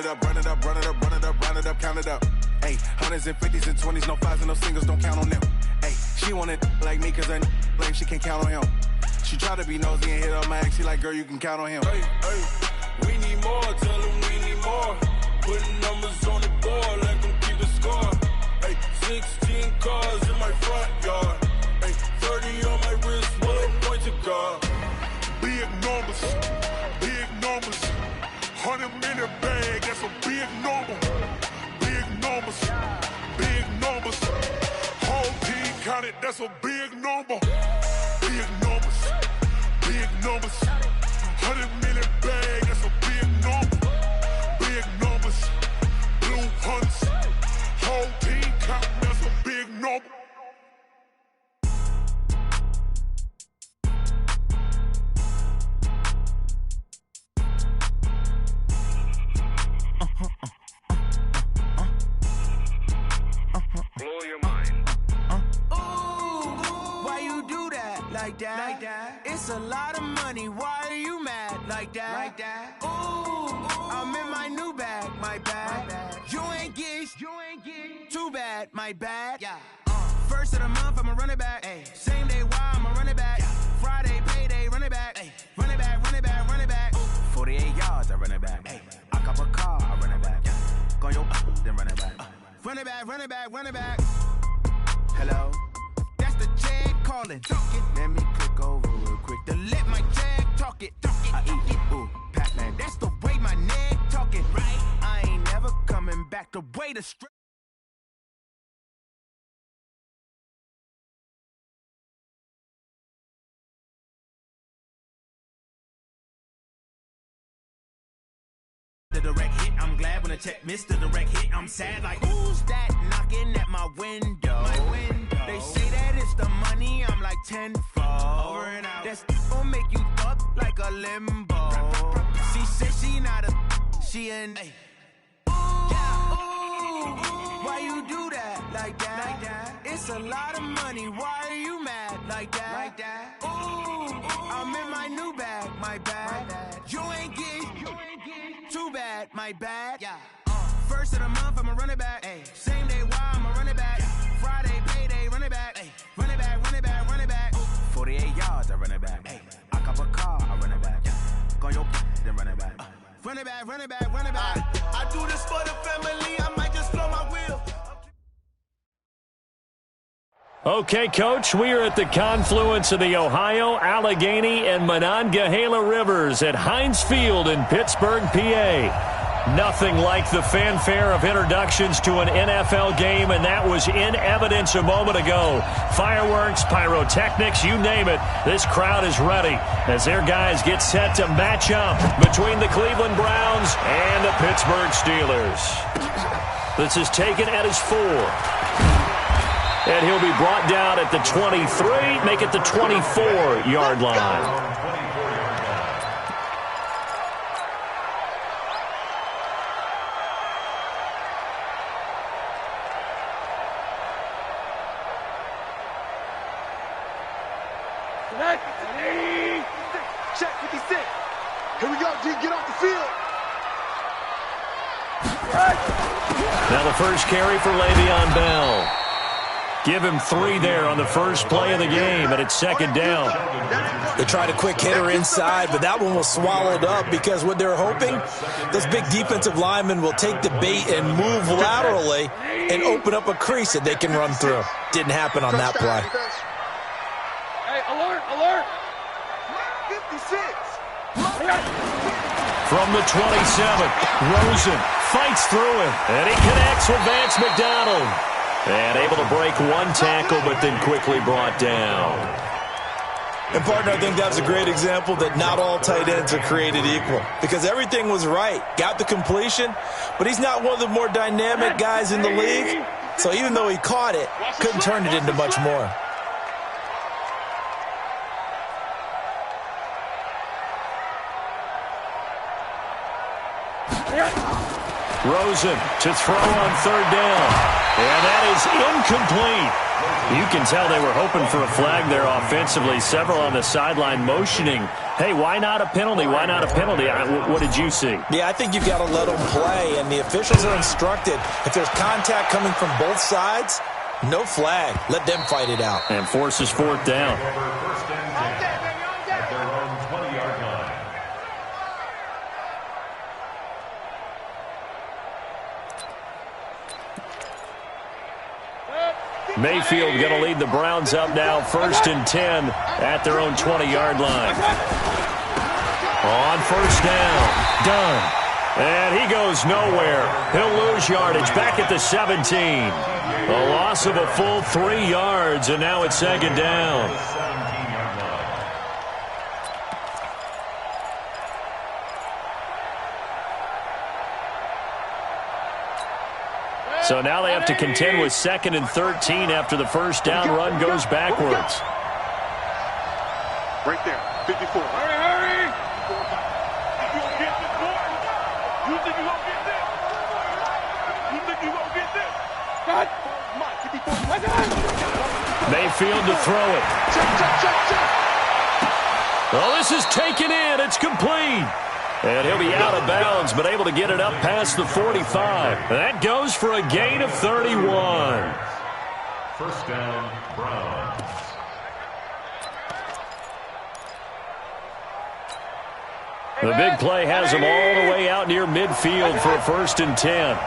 it up, run it up, run it up, run it up, run it up, count it up. Hey, hundreds and fifties and 20s, no fives and no singles, don't count on them. Hey, she want it like me cause I blame, she can't count on him. She try to be nosy and hit up my ex, she like, girl, you can count on him. Hey, hey, we need more, tell them we need more. Putting numbers on the board, let them keep the score. Hey, 16 cars in my front yard. Hey, 30 on my wrist, one point to guard. Big numbers, 100-minute bag, that's a big number. Big numbers, whole team counted, that's a big number. Big numbers, 100-minute bag, that's a big number. Big numbers, blue hunts, whole team counting, that's a big number. Blow your mind. Why you do that like that? It's a lot of money. Why are you mad like that? Ooh, I'm in my new bag, my bad. You ain't get too bad, my bad. Yeah. First of the month, I'ma run it back. Ay. Same day, why I'ma run it back. Yeah. Friday, payday, run it back. Ay. Run it back, run it back, run it back. 48 yards, I run it back. Ay. I cop a car, I run it back. Go your then run it back. Run it back, run it back, run it back. Hello? That's the jag calling. Let me click over real quick to let my jag talk it. I eat it, ooh, Pac-Man. That's the way my neck talking. Right? I ain't never coming back the way the straight. The direct hit, I'm glad when I check missed the direct hit. I'm sad like, who's that knocking at my window? They say that it's the money, I'm like tenfold. Over and out. That's gon' make you up like a limbo. She said she not a, she an. Why you do that like that? It's a lot of money. Why are you mad like that? Ooh, I'm in my new bag, my bad. You ain't get too bad, my bad. Yeah. First of the month, I'ma run it back. Ay. Same day, why I'ma run it back. Yeah. Friday, payday, run it back. Ay. Run it back, run it back, run it back. 48 yards, I run it back. Ay. I cop a car, I run it back. Yeah. Go your then run it back. Run it back, run it back, run it back. I do this for the family, I might just blow my wheel. Okay, Coach, we are at the confluence of the Ohio, Allegheny, and Monongahela Rivers at Heinz Field in Pittsburgh, PA. Nothing like the fanfare of introductions to an NFL game, and that was in evidence a moment ago. Fireworks, pyrotechnics, you name it. This crowd is ready as their guys get set to match up between the Cleveland Browns and the Pittsburgh Steelers. This is taken at his 4. And he'll be brought down at the 23, make it the 24-yard line. Check 56. Here we go, D. Get off the field. Now the first carry for Le'Veon Bell. Give him 3 there on the first play of the game, and it's second down. They tried a quick hitter inside, but that one was swallowed up because what they're hoping, those big defensive linemen will take the bait and move laterally and open up a crease that they can run through. Didn't happen on that play. Hey, alert, alert. 56. From the 27, Rosen fights through him, and he connects with Vance McDonald. And able to break one tackle, but then quickly brought down. And, partner, I think that's a great example that not all tight ends are created equal. Because everything was right. Got the completion, but he's not one of the more dynamic guys in the league. So even though he caught it, couldn't turn it into much more. Rosen to throw on third down. And that is incomplete. You can tell they were hoping for a flag there offensively. Several on the sideline motioning, hey, why not a penalty? Why not a penalty? What did you see? Yeah, I think you've got to let them play, and the officials are instructed. If there's contact coming from both sides, no flag. Let them fight it out. And forces fourth down. Mayfield going to lead the Browns up now, 1st and 10 at their own 20-yard line. On first down, done. And he goes nowhere. He'll lose yardage back at the 17. A loss of a full 3 yards, and now it's 2nd down. So now they have to contend with 2nd and 13 after the first down run goes backwards. Right there, 54. Hurry, hurry! You gonna get this, boy? You think you gonna get this? You think you gonna get this? God! Mayfield to throw it. Oh, this is taken in. It's complete. And he'll be out of bounds, but able to get it up past the 45. That goes for a gain of 31. First down, Browns. The big play has him all the way out near midfield for a 1st and 10.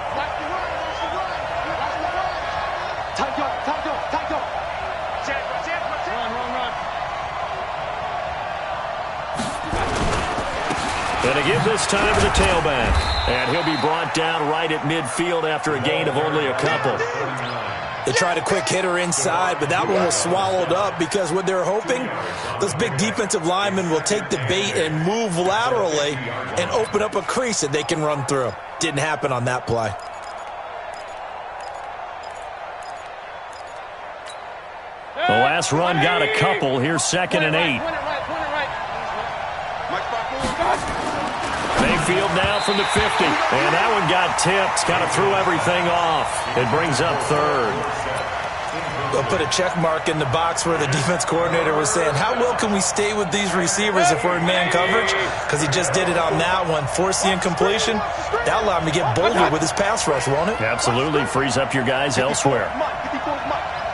And to give this time to the tailback. And he'll be brought down right at midfield after a gain of only a couple. They tried a quick hitter inside, but that one was swallowed up because what they're hoping, those big defensive linemen will take the bait and move laterally and open up a crease that they can run through. Didn't happen on that play. The last run got a couple. Here's 2nd and 8. Mayfield now from the 50. And that one got tipped. Kind of threw everything off. It brings up 3rd. They'll put a check mark in the box where the defense coordinator was saying, how well can we stay with these receivers if we're in man coverage? Because he just did it on that one. Force the incompletion. That'll allow him to get bolder with his pass rush, won't it? Absolutely. Frees up your guys elsewhere.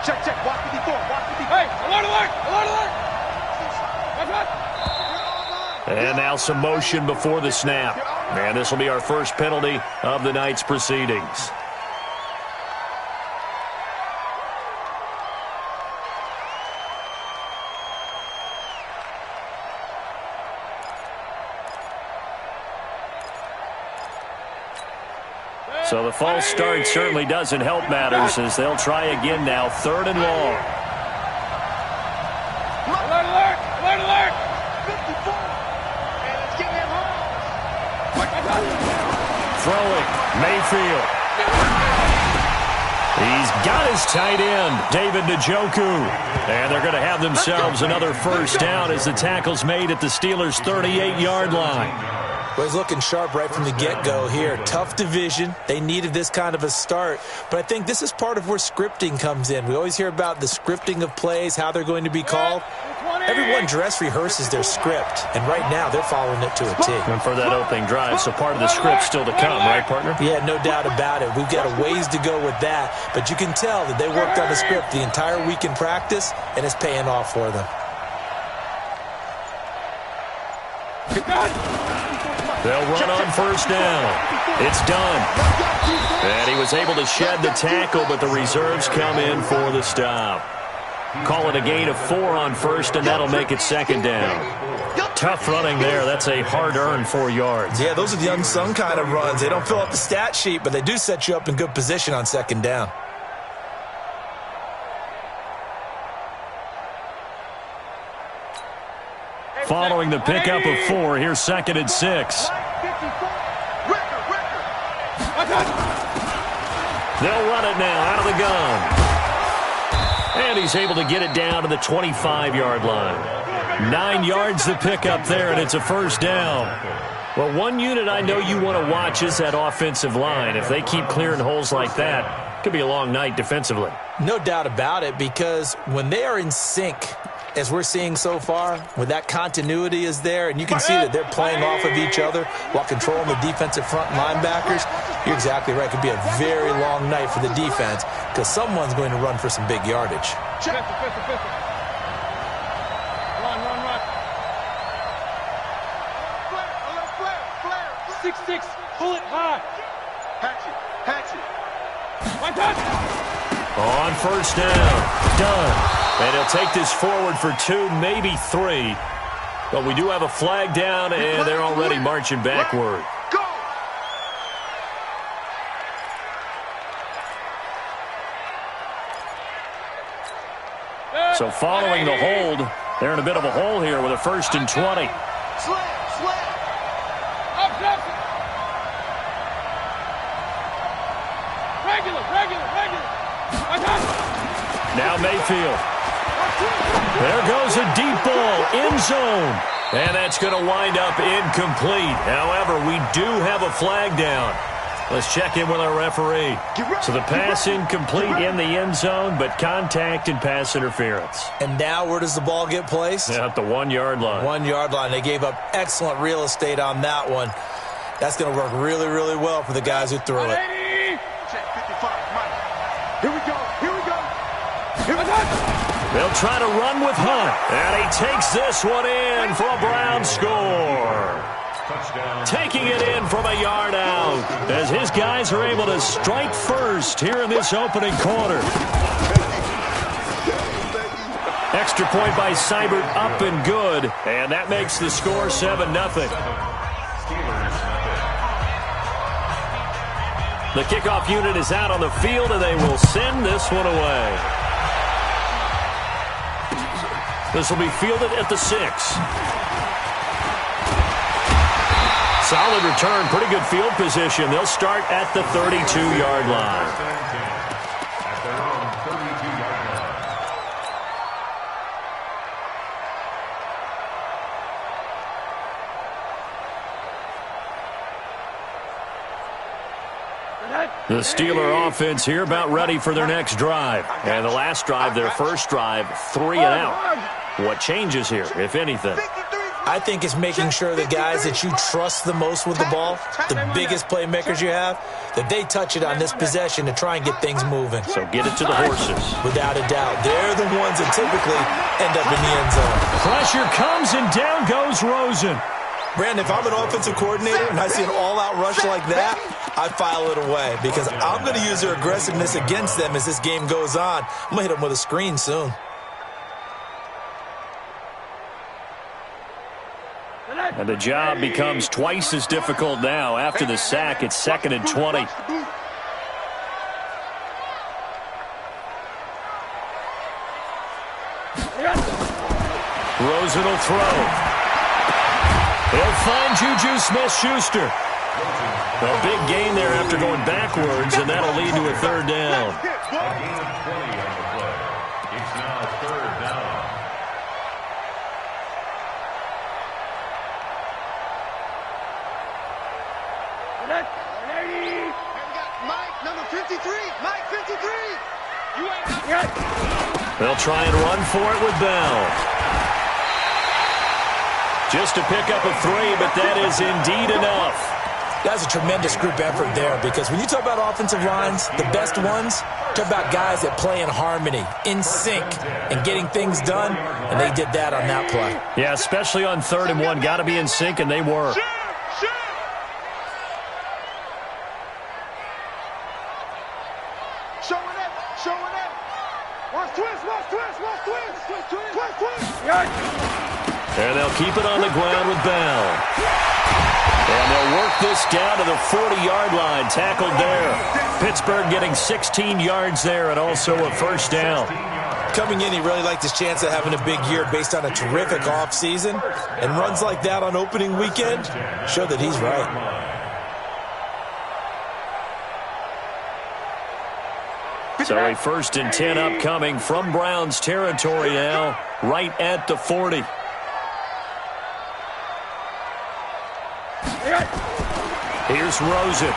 Check, watch 54, watch 54. Hey, alert, alert, alert, alert. And now some motion before the snap. And this will be our first penalty of the night's proceedings. So the false start certainly doesn't help matters as they'll try again now, 3rd and long. Alert, alert, alert, alert. 54. And it's getting him home. Throwing, Mayfield. He's got his tight end, David Njoku. And they're going to have themselves another first down as the tackle's made at the Steelers' 38-yard line. Well, he's looking sharp right from the get-go here. Tough division. They needed this kind of a start. But I think this is part of where scripting comes in. We always hear about the scripting of plays, how they're going to be called. Everyone dress rehearses their script, and right now they're following it to a T. And for that opening drive, so part of the script still to come, right, partner? Yeah, no doubt about it. We've got a ways to go with that, but you can tell that they worked on the script the entire week in practice, and it's paying off for them. They'll run on first down. It's done. And he was able to shed the tackle, but the reserves come in for the stop. Call it a gain of 4 on first, and that'll make it 2nd down. Tough running there. That's a hard-earned 4 yards. Yeah, those are the unsung kind of runs. They don't fill up the stat sheet, but they do set you up in good position on 2nd down. Following the pickup of 4, here's 2nd and 6. They'll run it now out of the gun. And he's able to get it down to the 25-yard line. 9 yards to pick up there, and it's a first down. Well, one unit I know you want to watch is that offensive line. If they keep clearing holes like that, it could be a long night defensively. No doubt about it, because when they are in sync, as we're seeing so far, when that continuity is there, and you can see that they're playing off of each other while controlling the defensive front linebackers, you're exactly right. It could be a very long night for the defense because someone's going to run for some big yardage. Run. 6-6, pull it high. Hatch it. One touch. On first down, done. And he'll take this forward for 2, maybe 3. But we do have a flag down, and they're already marching backward. Go. So following the hold, they're in a bit of a hole here with a 1st and 20. Slam. Up. Regular. One touch. Now Mayfield. There goes a deep ball, end zone. And that's going to wind up incomplete. However, we do have a flag down. Let's check in with our referee. So the pass incomplete in the end zone, but contact and pass interference. And now where does the ball get placed? At the 1-yard line. 1-yard line. They gave up excellent real estate on that one. That's going to work really, really well for the guys who threw it. Check 55, Mike. Here we go. They'll try to run with Hunt. And he takes this one in for a Brown score. Taking it in from a yard out as his guys are able to strike first here in this opening quarter. Extra point by Seibert, up and good. And that makes the score 7-0. The kickoff unit is out on the field, and they will send this one away. This will be fielded at the 6. Solid return, pretty good field position. They'll start at the 32-yard line. The Steeler offense here about ready for their next drive. And the last drive, their first drive, 3 and out. What changes here, if anything? I think it's making sure the guys that you trust the most with the ball, the biggest playmakers you have, that they touch it on this possession to try and get things moving. So get it to the horses. Without a doubt. They're the ones that typically end up in the end zone. Pressure comes, and down goes Rosen. Brandon, if I'm an offensive coordinator and I see an all-out rush like that, I file it away because I'm going to use their aggressiveness against them as this game goes on. I'm going to hit them with a screen soon. And the job becomes twice as difficult now. After the sack, it's 2nd and 20. Rosen will throw. He'll find Juju Smith-Schuster. A big gain there after going backwards, and that'll lead to a 3rd down. A gain of 20 on the play. It's now 3rd down. Mike, number 53. Mike, 53. They'll try and run for it with Bell. Just to pick up a 3, but that is indeed enough. That's a tremendous group effort there because when you talk about offensive lines, the best ones, talk about guys that play in harmony, in sync, and getting things done, and they did that on that play. Yeah, especially on 3rd and 1. Got to be in sync, and they were. Showing up. Watch twist. And they'll keep it on the ground with Bell. And they'll work this down to the 40-yard line. Tackled there. Pittsburgh getting 16 yards there and also a 1st down. Coming in, he really liked his chance of having a big year based on a terrific offseason. And runs like that on opening weekend show that he's right. So a 1st and 10 upcoming from Browns territory now, right at the 40. Here's Rosen.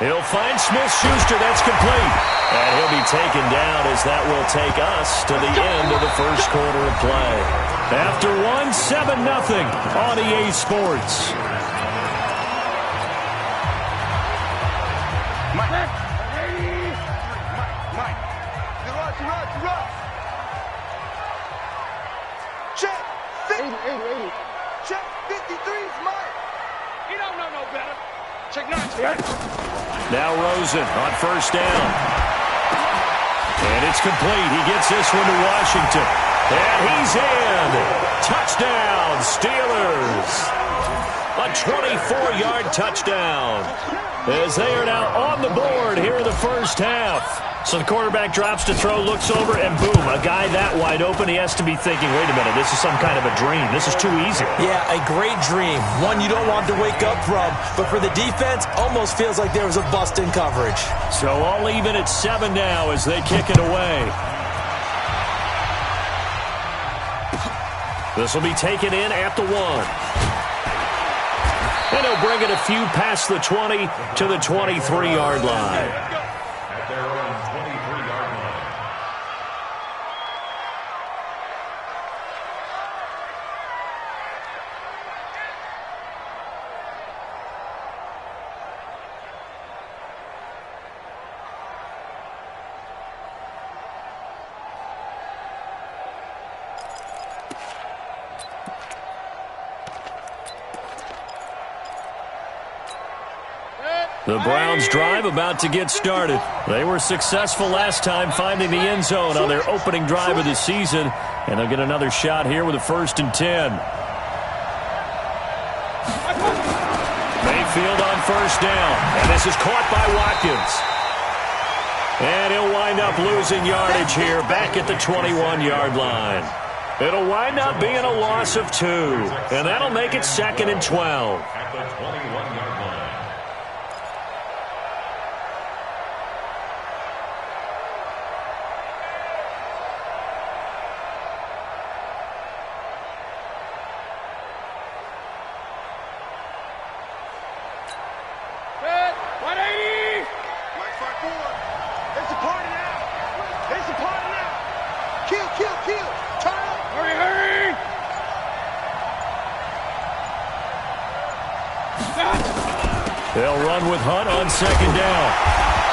He'll find Smith-Schuster. That's complete. And he'll be taken down as that will take us to the end of the first quarter of play. After one, 7-0 on EA Sports. Mike. Check 50. 80. Check 53's Mike. He don't know no better. Check 9. Now Rosen on first down. And it's complete. He gets this one to Washington. And he's in. Touchdown, Steelers. A 24-yard touchdown. As they are now on the board here in the first half. So the quarterback drops to throw, looks over, and boom, a guy that wide open, he has to be thinking, wait a minute, this is some kind of a dream. This is too easy. Yeah, a great dream. One you don't want to wake up from. But for the defense, almost feels like there was a bust in coverage. So all even at 7 now as they kick it away. This will be taken in at the 1. And he'll bring it a few past the 20 to the 23-yard line. At their own 23-yard line. The Browns drive about to get started. They were successful last time finding the end zone on their opening drive of the season, and they'll get another shot here with a 1st and 10. Mayfield on first down, and this is caught by Watkins. And he'll wind up losing yardage here back at the 21-yard line. It'll wind up being a loss of 2, and that'll make it 2nd and 12. At the 21-yard line. They'll run with Hunt on 2nd down.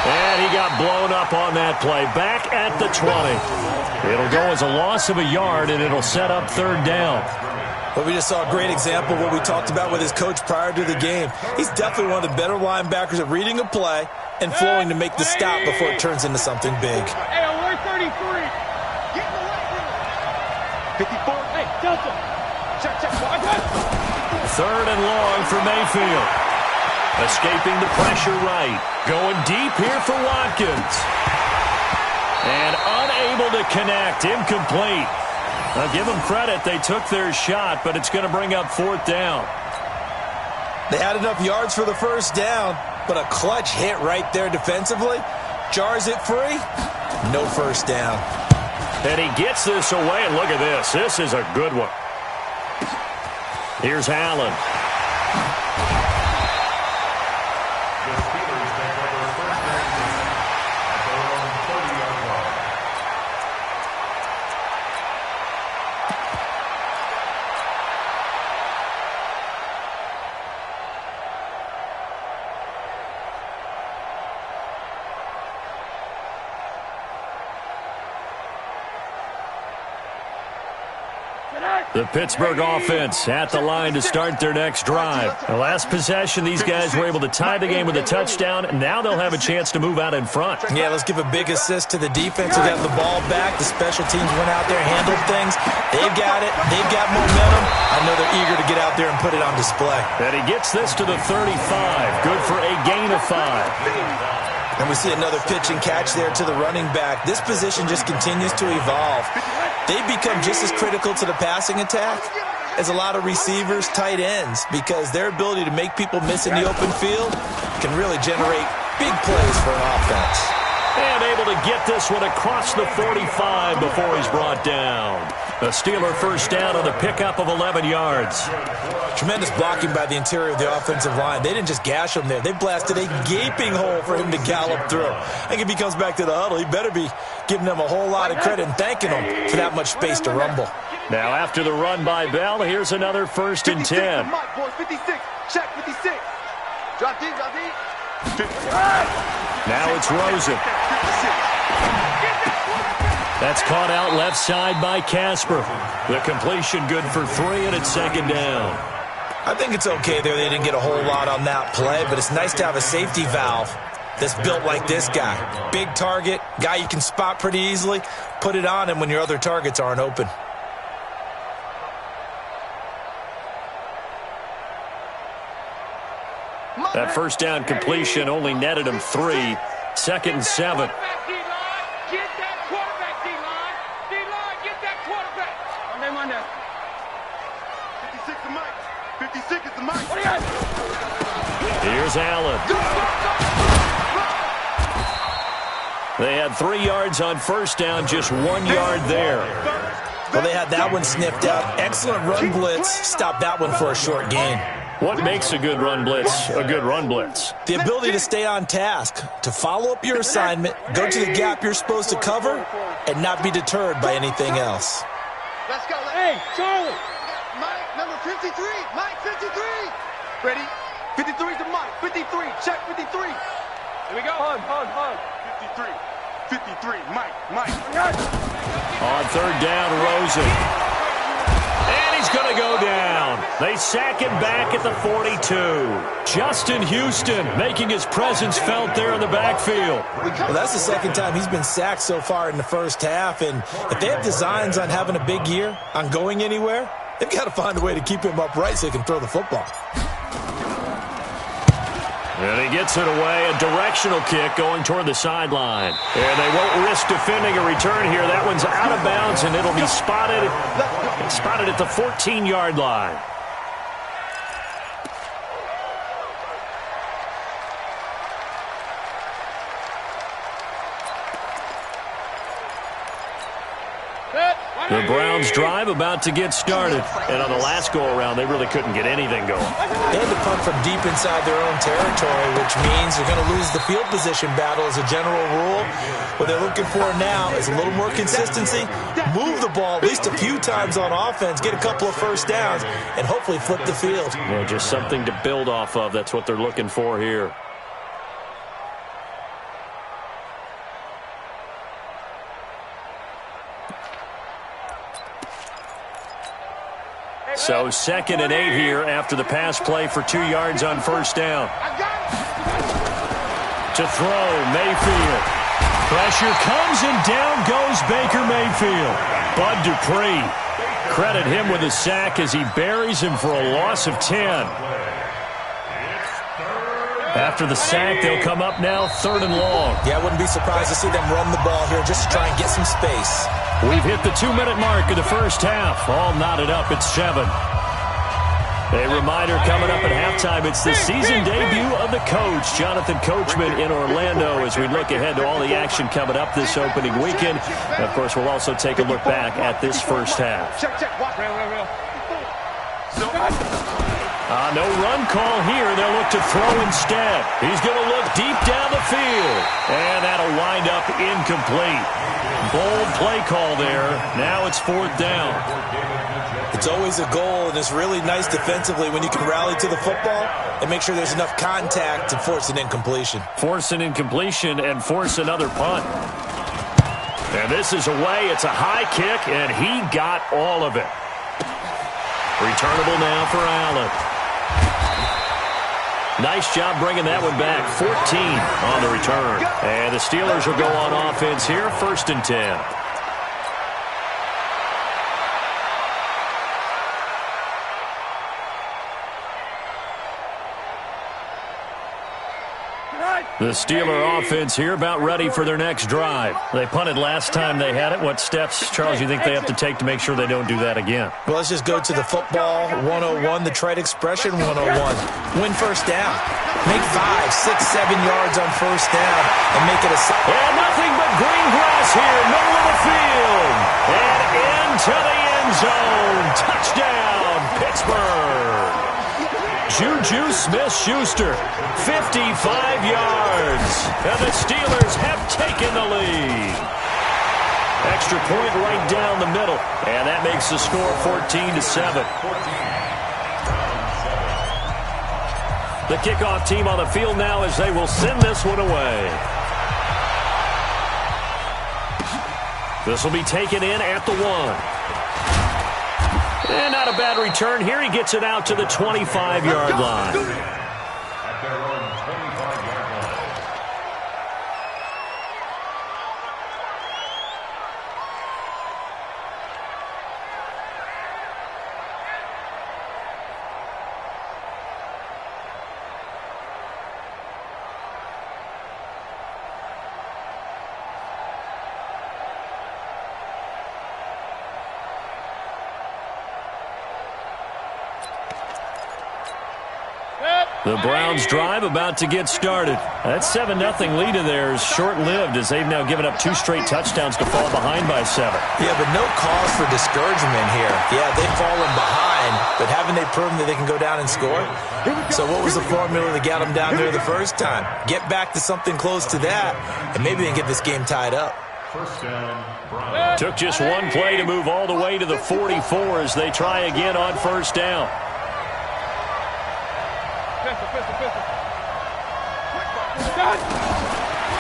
And he got blown up on that play. Back at the 20. It'll go as a loss of a yard, and it'll set up 3rd down. But we just saw a great example of what we talked about with his coach prior to the game. He's definitely one of the better linebackers at reading a play and flowing to make the stop before it turns into something big. Hey, 133. Get in the right room. 54. Hey, Delta. Check. 3rd and long for Mayfield. Escaping the pressure right. Going deep here for Watkins. And unable to connect. Incomplete. I'll give them credit. They took their shot, but it's going to bring up 4th down. They had enough yards for the 1st down, but a clutch hit right there defensively. Jars it free. No 1st down. And he gets this away, and look at this. This is a good one. Here's Allen. The Pittsburgh offense at the line to start their next drive. The last possession, these guys were able to tie the game with a touchdown. Now they'll have a chance to move out in front. Yeah, let's give a big assist to the defense who got the ball back. The special teams went out there, handled things. They've got it. They've got momentum. I know they're eager to get out there and put it on display. And he gets this to the 35. Good for a gain of 5. And we see another pitch and catch there to the running back. This position just continues to evolve. They've become just as critical to the passing attack as a lot of receivers, tight ends, because their ability to make people miss in the open field can really generate big plays for an offense. And able to get this one across the 45 before he's brought down. A Steeler first down on the pickup of 11 yards. Tremendous blocking by the interior of the offensive line. They didn't just gash him there. They blasted a gaping hole for him to gallop through. I think if he comes back to the huddle, he better be giving them a whole lot of credit and thanking them for that much space to rumble. Now after the run by Bell, here's another 1st and 10. 56. Check 56. Drop deep, drop deep. Now it's Rosen. That's caught out left side by Casper. The completion good for 3, and it's 2nd down. I think it's okay there. They didn't get a whole lot on that play, but it's nice to have a safety valve that's built like this guy. Big target, guy you can spot pretty easily. Put it on him when your other targets aren't open. That first down completion only netted him 3. 2nd and 7. Get that quarterback, D-line. D-line, get that quarterback. Monday. 56 to Mike. 56 is the Mike. Here's Allen. They had 3 yards on first down, just 1 yard there. Well, they had that one sniffed out. Excellent run blitz. Stopped that one for a short gain. What makes a good run blitz a good run blitz? The ability to stay on task, to follow up your assignment, go to the gap you're supposed to cover, and not be deterred by anything else. Let's go. Hey, Charlie. Mike, number 53. Mike, 53. Ready? 53 to Mike. 53. Check 53. Here we go. Hug. 53. 53. Mike. On 3rd down, Rosen. And he's going to go down. They sack him back at the 42. Justin Houston making his presence felt there in the backfield. Well, that's the 2nd time he's been sacked so far in the first half. And if they have designs on having a big year, on going anywhere, they've got to find a way to keep him upright so he can throw the football. And he gets it away, a directional kick going toward the sideline. And they won't risk defending a return here. That one's out of bounds, and it'll be spotted at the 14-yard line. The Browns drive about to get started. And on the last go-around, they really couldn't get anything going. They had to punt from deep inside their own territory, which means they're going to lose the field position battle as a general rule. What they're looking for now is a little more consistency, move the ball at least a few times on offense, get a couple of first downs, and hopefully flip the field. Well, just something to build off of. That's what they're looking for here. So 2nd and 8 here after the pass play for 2 yards on first down. To throw, Mayfield. Pressure comes and down goes Baker Mayfield. Bud Dupree. Credit him with a sack as he buries him for a loss of 10. After the sack, they'll come up now 3rd and long. Yeah, I wouldn't be surprised to see them run the ball here just to try and get some space. We've hit the 2-minute mark of the first half. All knotted up at 7. A reminder coming up at halftime. It's the season debut of the coach, Jonathan Coachman, in Orlando, as we look ahead to all the action coming up this opening weekend. And, of course, we'll also take a look back at this first half. No run call here. They'll look to throw instead. He's going to look deep down the field. And that'll wind up incomplete. Bold play call there. Now it's 4th down. It's always a goal, and it's really nice defensively when you can rally to the football and make sure there's enough contact to force an incompletion. Force an incompletion and force another punt. And this is away. It's a high kick, and he got all of it. Returnable now for Allen. Nice job bringing that one back. 14 on the return. And the Steelers will go on offense here. 1st and 10. The Steeler offense here about ready for their next drive. They punted last time they had it. What steps, Charles, you think they have to take to make sure they don't do that again? Well, let's just go to the football 101, the trade expression 101. Win first down. Make 5, 6, 7 yards on first down and make it a... And nothing but green grass here, middle of the field. And into the end zone. Touchdown, Pittsburgh. Juju Smith-Schuster, 55 yards. And the Steelers have taken the lead. Extra point right down the middle. And that makes the score 14-7. The kickoff team on the field now as they will send this one away. This will be taken in at the 1. And not a bad return here. He gets it out to the 25-yard line. At their own 25-yard line. The Browns' drive about to get started. That 7-0 lead of theirs short-lived as they've now given up 2 straight touchdowns to fall behind by 7. Yeah, but no cause for discouragement here. Yeah, they've fallen behind, but haven't they proven that they can go down and score? So what was the formula that got them down there the first time? Get back to something close to that, and maybe they can get this game tied up. First down, Browns. Took just one play to move all the way to the 44 as they try again on first down.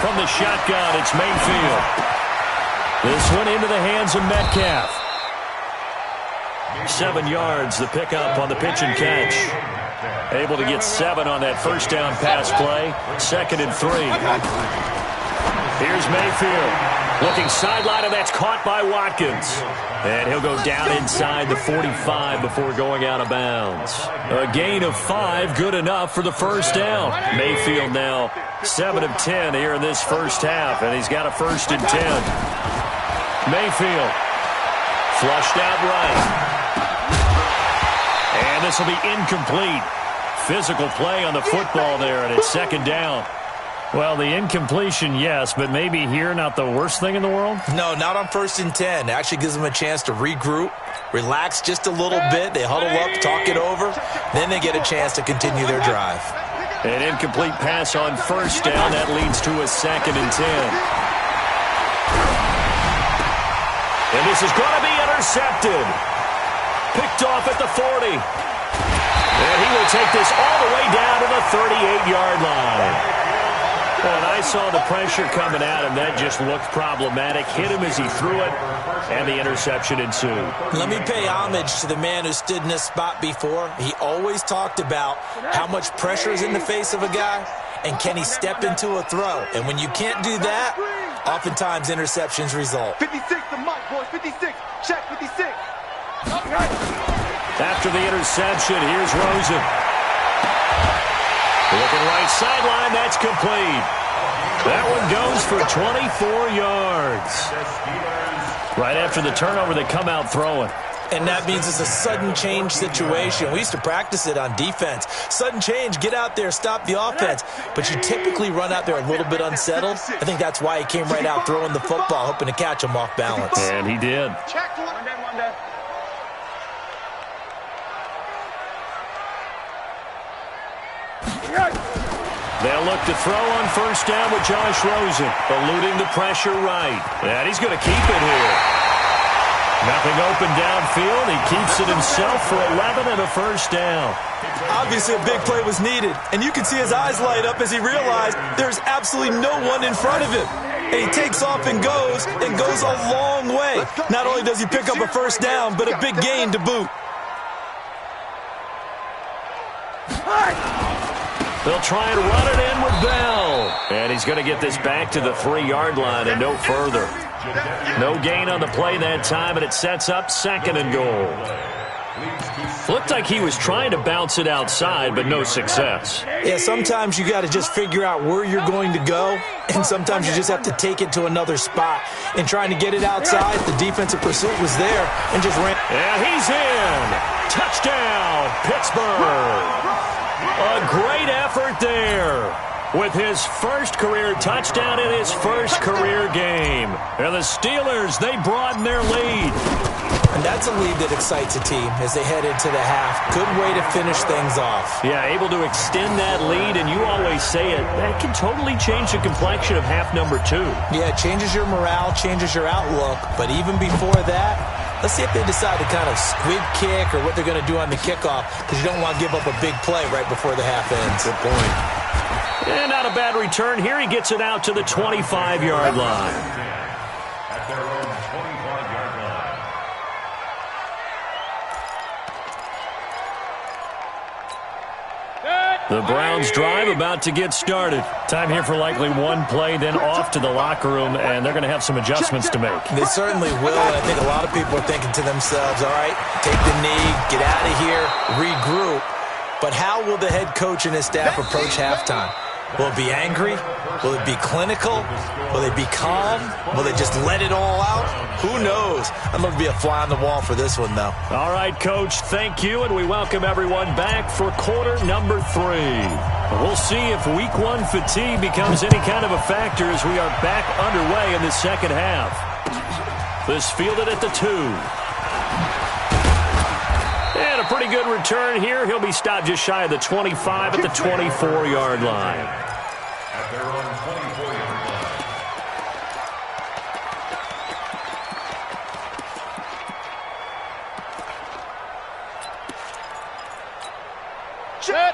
From the shotgun, it's Mayfield. This one into the hands of Metcalf. 7 yards, the pickup on the pitch and catch. Able to get 7 on that first down pass play. 2nd and 3. Here's Mayfield. Looking sideline, and that's caught by Watkins. And he'll go down inside the 45 before going out of bounds. A gain of 5, good enough for the first down. Mayfield now 7 of 10 here in this first half, and he's got a 1st and 10. Mayfield flushed out right. And this will be incomplete. Physical play on the football there, and it's 2nd down. Well, the incompletion, yes, but maybe here not the worst thing in the world? No, not on 1st and 10. It actually gives them a chance to regroup, relax just a little bit. They huddle up, talk it over. Then they get a chance to continue their drive. An incomplete pass on first down. That leads to a 2nd and 10. And this is going to be intercepted. Picked off at the 40. And he will take this all the way down to the 38-yard line. Well, and I saw the pressure coming at him. That just looked problematic. Hit him as he threw it, and the interception ensued. Let me pay homage to the man who stood in this spot before. He always talked about how much pressure is in the face of a guy, and can he step into a throw. And when you can't do that, oftentimes interceptions result. 56 to Mike, boys. 56. Check 56. After the interception, here's Rosen. Looking right sideline, that's complete. That one goes for 24 yards. Right after the turnover, they come out throwing. And that means it's a sudden change situation. We used to practice it on defense. Sudden change, get out there, stop the offense. But you typically run out there a little bit unsettled. I think that's why he came right out throwing the football, hoping to catch him off balance. And he did. Check one day. They'll look to throw on first down with Josh Rosen, eluding the pressure right. And he's going to keep it here. Nothing open downfield. He keeps it himself for 11 and a first down. Obviously, a big play was needed, and you can see his eyes light up as he realized there's absolutely no one in front of him. And he takes off and goes a long way. Not only does he pick up a first down, but a big gain to boot. They'll try and run it in with Bell. And he's going to get this back to the 3-yard line and no further. No gain on the play that time, and it sets up 2nd and goal. Looked like he was trying to bounce it outside, but no success. Yeah, sometimes you got to just figure out where you're going to go, and sometimes you just have to take it to another spot. And trying to get it outside, the defensive pursuit was there and just ran. Yeah, he's in. Touchdown, Pittsburgh. A great effort there with his first career touchdown in his first career game. And the Steelers, they broaden their lead. And that's a lead that excites a team as they head into the half. Good way to finish things off. Yeah, able to extend that lead, and you always say it, that can totally change the complexion of half number 2. Yeah, it changes your morale, changes your outlook. But even before that, let's see if they decide to kind of squib kick or what they're going to do on the kickoff, because you don't want to give up a big play right before the half ends. Good point. And not a bad return here. He gets it out to the 25-yard line. At their own 25-yard line. The Browns drive about to get started. Time here for likely one play, then off to the locker room, and they're going to have some adjustments to make. They certainly will, and I think a lot of people are thinking to themselves, all right, take the knee, get out of here, regroup. But how will the head coach and his staff approach halftime? Will it be angry? Will it be clinical? Will they be calm? Will they just let it all out? Who knows? I'd love to be a fly on the wall for this one, though. All right, Coach, thank you, and we welcome everyone back for quarter number 3. We'll see if week 1 fatigue becomes any kind of a factor as we are back underway in the second half. This fielded at the 2. And a pretty good return here. He'll be stopped just shy of the 25 at the 24-yard line. At their own 24-yard line.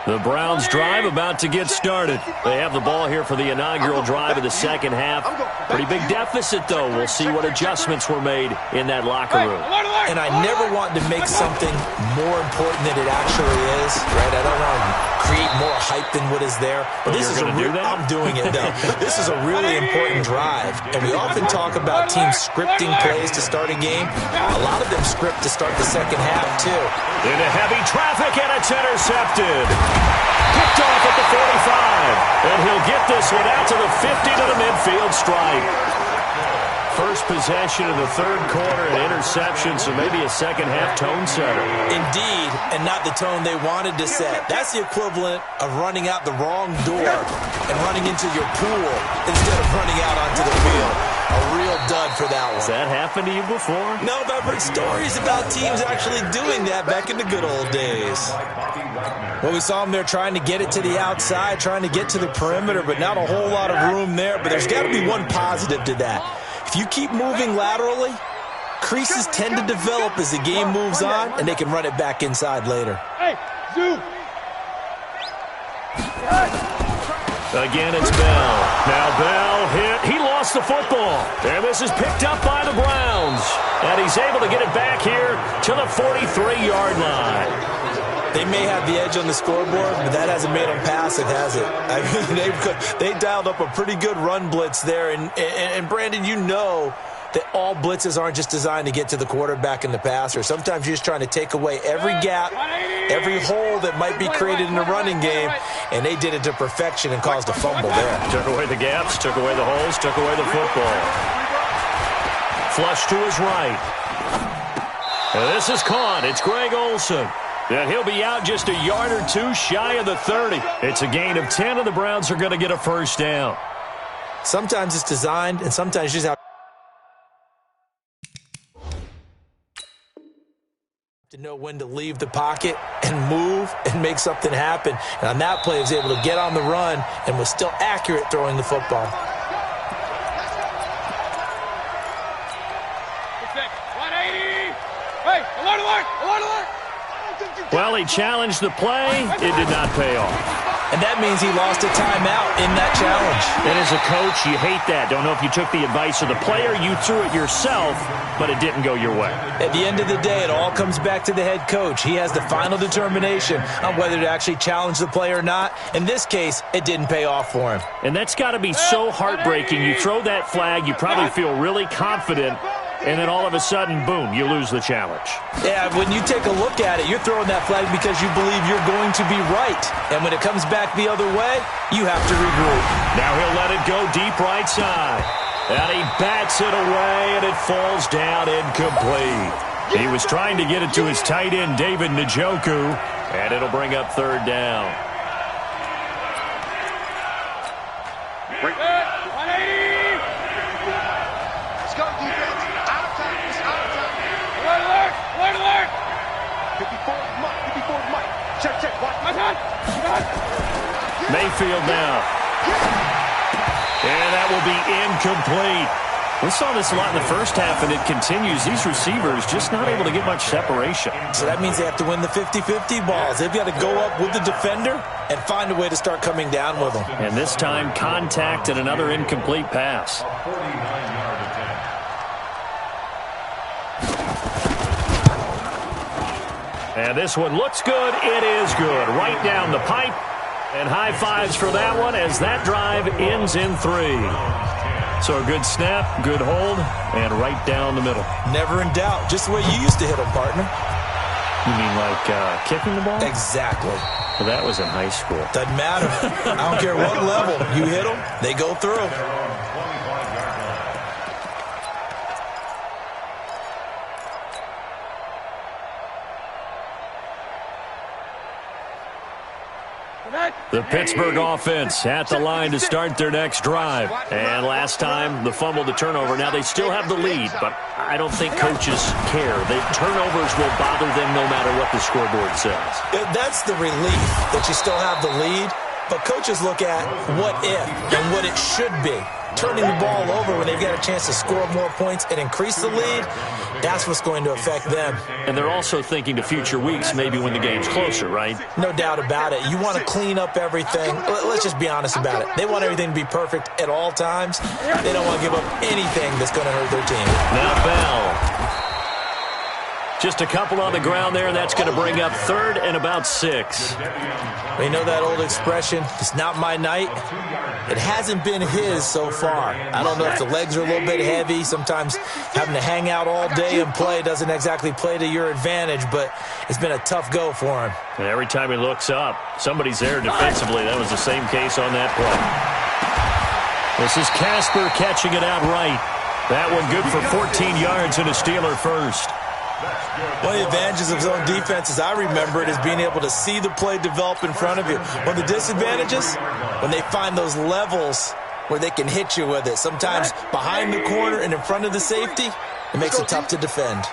The Browns drive about to get started. They have the ball here for the inaugural drive of the second half. Pretty big deficit, though. We'll see what adjustments were made in that locker room. And I never want to make something more important than it actually is, right? I don't want to create more hype than what is there. But this is a real, I'm doing it, though. This is a really important drive. And we often talk about teams scripting plays to start a game. A lot of them script to start the second half, too. Into heavy traffic, and it's intercepted. Picked off at the 45. And he'll get this one out to the 50 to the midfield stripe. First possession of the third quarter, an interception, so maybe a second-half tone setter. Indeed, and not the tone they wanted to set. That's the equivalent of running out the wrong door and running into your pool instead of running out onto the field. A real dud for that one. Has that happened to you before? No, but I've heard stories about teams actually doing that back in the good old days. Well, we saw them there trying to get it to the outside, trying to get to the perimeter, but not a whole lot of room there. But there's got to be one positive to that. If you keep moving laterally, creases tend to develop as the game moves on, and they can run it back inside later. Hey, Zoo! Again, it's Bell. Now Bell hit. He lost the football. And this is picked up by the Browns. And he's able to get it back here to the 43-yard line. They may have the edge on the scoreboard, but that hasn't made them pass it, has it? I mean, they dialed up a pretty good run blitz there. And Brandon, you know that all blitzes aren't just designed to get to the quarterback and the passer. Sometimes you're just trying to take away every gap, every hole that might be created in the running game, and they did it to perfection and caused a fumble there. Took away the gaps, took away the holes, took away the football. Flush to his right. And this is caught. It's Greg Olsen. And he'll be out just a yard or two shy of the 30. It's a gain of 10, and the Browns are going to get a first down. Sometimes it's designed, and sometimes you just have to know when to leave the pocket and move and make something happen. And on that play, he was able to get on the run and was still accurate throwing the football. Well, he challenged the play. It did not pay off. And that means he lost a timeout in that challenge. And as a coach, you hate that. Don't know if you took the advice of the player, you threw it yourself, but it didn't go your way. At the end of the day, it all comes back to the head coach. He has the final determination on whether to actually challenge the play or not. In this case, it didn't pay off for him. And that's got to be so heartbreaking. You throw that flag, you probably feel really confident, and then all of a sudden, boom, you lose the challenge. Yeah, when you take a look at it, you're throwing that flag because you believe you're going to be right. And when it comes back the other way, you have to regroup. Now he'll let it go deep right side. And he bats it away, and it falls down incomplete. He was trying to get it to his tight end, David Njoku, and it'll bring up third down. Let's go, defense. Out of time. It's out of time. Alert. 54 is Mike. Check. Watch my time. Mayfield now. And that will be incomplete. We saw this a lot in the first half, and it continues. These receivers just not able to get much separation. So that means they have to win the 50-50 balls. They've got to go up with the defender and find a way to start coming down with them. And this time, contact and another incomplete pass. A 49-yard attempt. And this one looks good. It is good. Right down the pipe. And high fives for that one as that drive ends in 3. So a good snap, good hold, and right down the middle. Never in doubt. Just the way you used to hit them, partner. You mean like kicking the ball? Exactly. Well, that was in high school. Doesn't matter. I don't care what level. You hit them, they go through. The Pittsburgh offense at the line to start their next drive. And last time, the fumble, the turnover. Now, they still have the lead, but I don't think coaches care. The turnovers will bother them no matter what the scoreboard says. That's the relief that you still have the lead, but coaches look at what if and what it should be. Turning the ball over when they've got a chance to score more points and increase the lead, that's what's going to affect them. And they're also thinking to future weeks, maybe when the game's closer, right? No doubt about it. You want to clean up everything. Let's just be honest about it. They want everything to be perfect at all times. They don't want to give up anything that's going to hurt their team. Now Bell. Just a couple on the ground there, and that's going to bring up third and about 6. You know that old expression, it's not my night? It hasn't been his so far. I don't know if the legs are a little bit heavy. Sometimes having to hang out all day and play doesn't exactly play to your advantage, but it's been a tough go for him. And every time he looks up, somebody's there defensively. That was the same case on that play. This is Casper catching it out right. That one good for 14 yards and a Steeler first. One of the advantages of zone defense, as I remember it, is being able to see the play develop in front of you. One of the disadvantages, when they find those levels where they can hit you with it. Sometimes behind the corner and in front of the safety, it makes it tough to defend.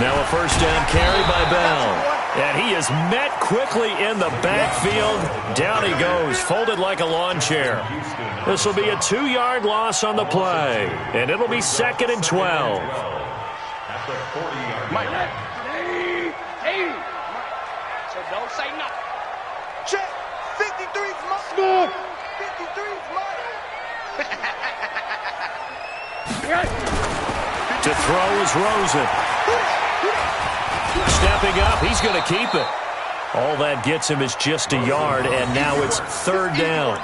Now a first down carry by Bell. And he is met quickly in the backfield. Down he goes, folded like a lawn chair. This will be a 2-yard loss on the play. And it'll be 2nd and 12. At the 40-yard Mike. line. So don't say nothing. Check. 53's Mike. 53's Mike. To throw is Rosen. Stepping up, he's going to keep it. All that gets him is just a yard, and now it's third down. A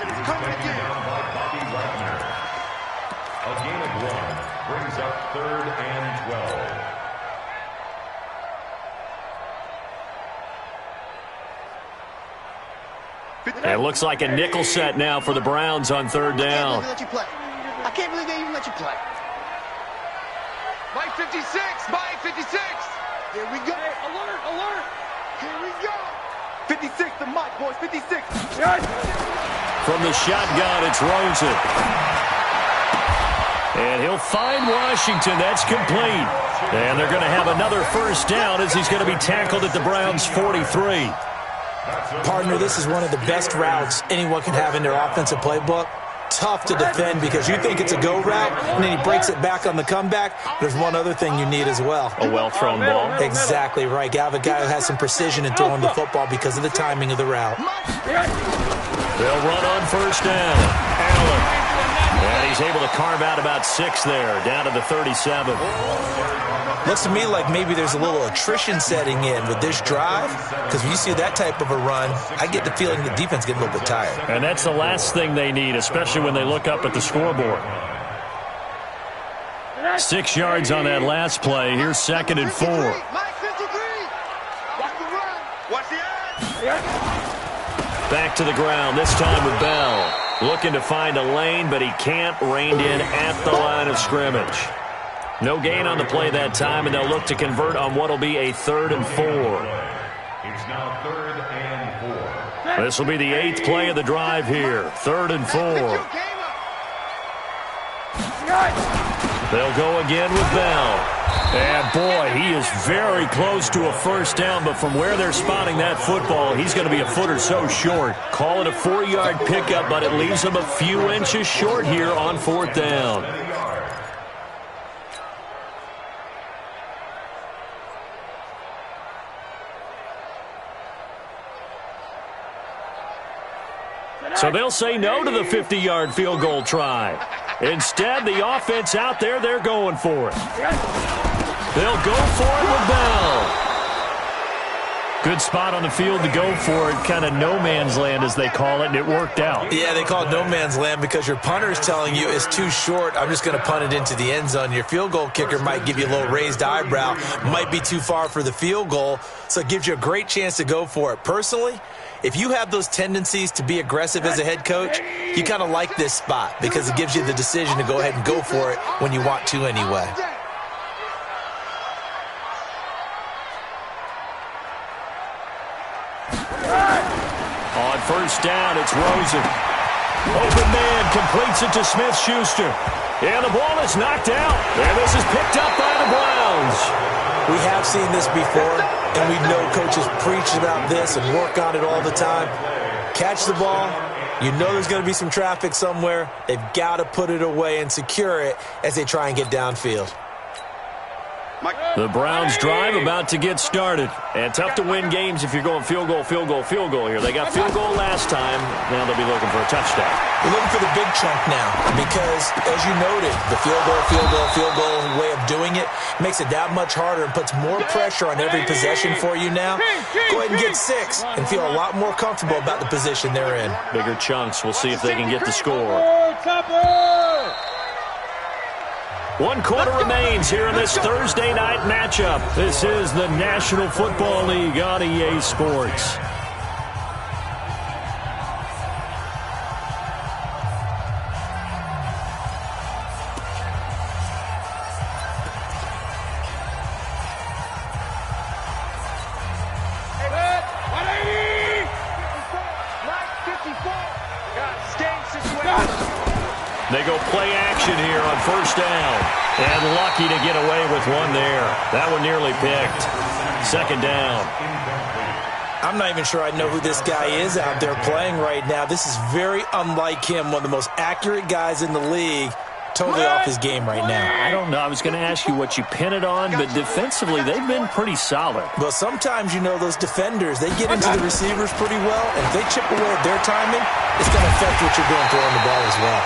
gain of 1 brings up 3rd and 12. It looks like a nickel set now for the Browns on third down. I can't believe they even let you play. Mike 56, Mike 56. Here we go. Hey, alert. Here we go. 56 to Mike, boys, 56. From the shotgun, it's Rosen. And he'll find Washington. That's complete. And they're going to have another first down as he's going to be tackled at the Browns' 43. Partner, this is one of the best routes anyone can have in their offensive playbook. Tough to defend because you think it's a go route, and then he breaks it back on the comeback. There's one other thing you need as well. A well-thrown ball. Exactly right. You have a guy who has some precision in throwing the football because of the timing of the route. They'll run on first down. Allen. And he's able to carve out about 6 there, down to the 37. Looks to me like maybe there's a little attrition setting in with this drive, because when you see that type of a run, I get the feeling the defense getting a little bit tired. And that's the last thing they need, especially when they look up at the scoreboard. 6 yards on that last play. Here's 2nd and 4. Back to the ground, this time with Bell. Looking to find a lane, but he can't. Reined in at the line of scrimmage. No gain on the play that time, and they'll look to convert on what will be a 3rd and 4. It's now 3rd and 4. This will be the 8th play of the drive here. 3rd and 4. They'll go again with Bell. And, boy, he is very close to a first down, but from where they're spotting that football, he's going to be a foot or so short. Call it a 4-yard pickup, but it leaves him a few inches short here on 4th down. So they'll say no to the 50-yard field goal try. Instead, the offense out there, they're going for it. They'll go for it with Bell. Good spot on the field to go for it. Kind of no man's land, as they call it, and it worked out. Yeah, they call it no man's land because your punter's telling you it's too short. I'm just going to punt it into the end zone. Your field goal kicker might give you a little raised eyebrow. Might be too far for the field goal, so it gives you a great chance to go for it. Personally, if you have those tendencies to be aggressive as a head coach, you kind of like this spot because it gives you the decision to go ahead and go for it when you want to anyway. On first down, it's Rosen. Open man completes it to Smith-Schuster. And the ball is knocked out. And this is picked up by the Browns. We have seen this before, and we know coaches preach about this and work on it all the time. Catch the ball. You know there's going to be some traffic somewhere. They've got to put it away and secure it as they try and get downfield. The Browns drive about to get started. And tough to win games if you're going field goal, field goal, field goal here. They got field goal last time. Now they'll be looking for a touchdown. We're looking for the big chunk now because, as you noted, the field goal way of doing it makes it that much harder and puts more pressure on every possession for you now. Go ahead and get 6 and feel a lot more comfortable about the position they're in. Bigger chunks. We'll see if they can get the score. 1 quarter remains here in this Thursday night matchup. This is the National Football League on EA Sports. They go play action here on first down. And lucky to get away with one there. That one nearly picked. 2nd down. I'm not even sure I know who this guy is out there playing right now. This is very unlike him, one of the most accurate guys in the league. Totally off his game right now. I don't know. I was going to ask you what you pin it on, but defensively, they've been pretty solid. Well, sometimes, you know, those defenders, they get into the receivers pretty well, and if they chip away at their timing, it's going to affect what you're doing throwing the ball as well.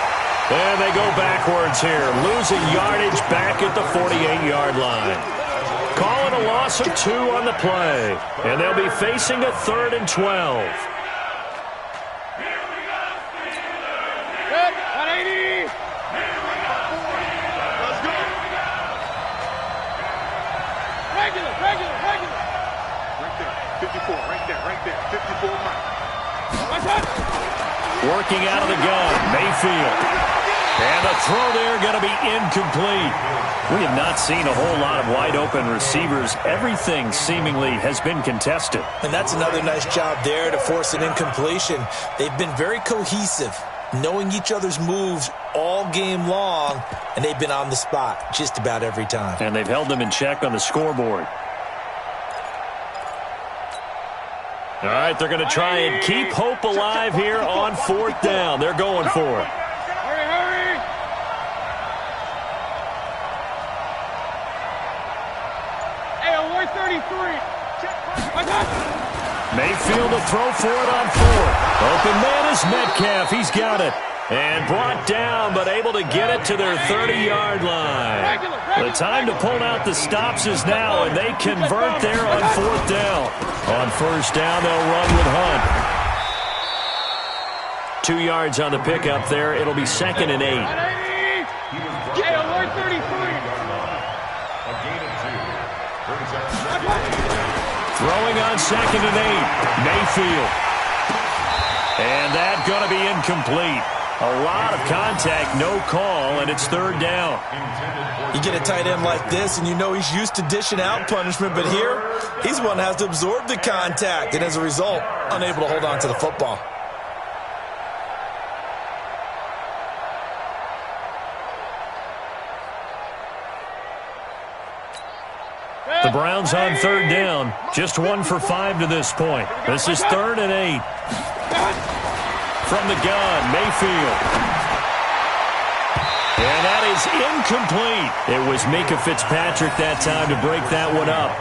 And they go backwards here, losing yardage back at the 48-yard line. Call it a loss of 2 on the play, and they'll be facing a 3rd and 12. Working out of the gun, Mayfield. And the throw there going to be incomplete. We have not seen a whole lot of wide-open receivers. Everything seemingly has been contested. And that's another nice job there to force an incompletion. They've been very cohesive, knowing each other's moves all game long, and they've been on the spot just about every time. And they've held them in check on the scoreboard. All right, they're going to try and keep hope alive here on 4th down. They're going for it. Hurry! Hey, on 133. Mayfield to throw for it on 4th. Open man is Metcalf. He's got it. And brought down, but able to get it to their 30-yard line. The time to pull out the stops is now, and they convert there on 4th down. On 1st down, they'll run with Hunt. 2 yards on the pickup there. It'll be 2nd and 8. Throwing on 2nd and 8. Mayfield. And that's going to be incomplete. A lot of contact, no call, and it's 3rd down. You get a tight end like this, and you know he's used to dishing out punishment, but here, he's one that has to absorb the contact, and as a result, unable to hold on to the football. The Browns on 3rd down. Just 1 for 5 to this point. This is 3rd and 8. From the gun, Mayfield. And that is incomplete. It was Mika Fitzpatrick that time to break that one up.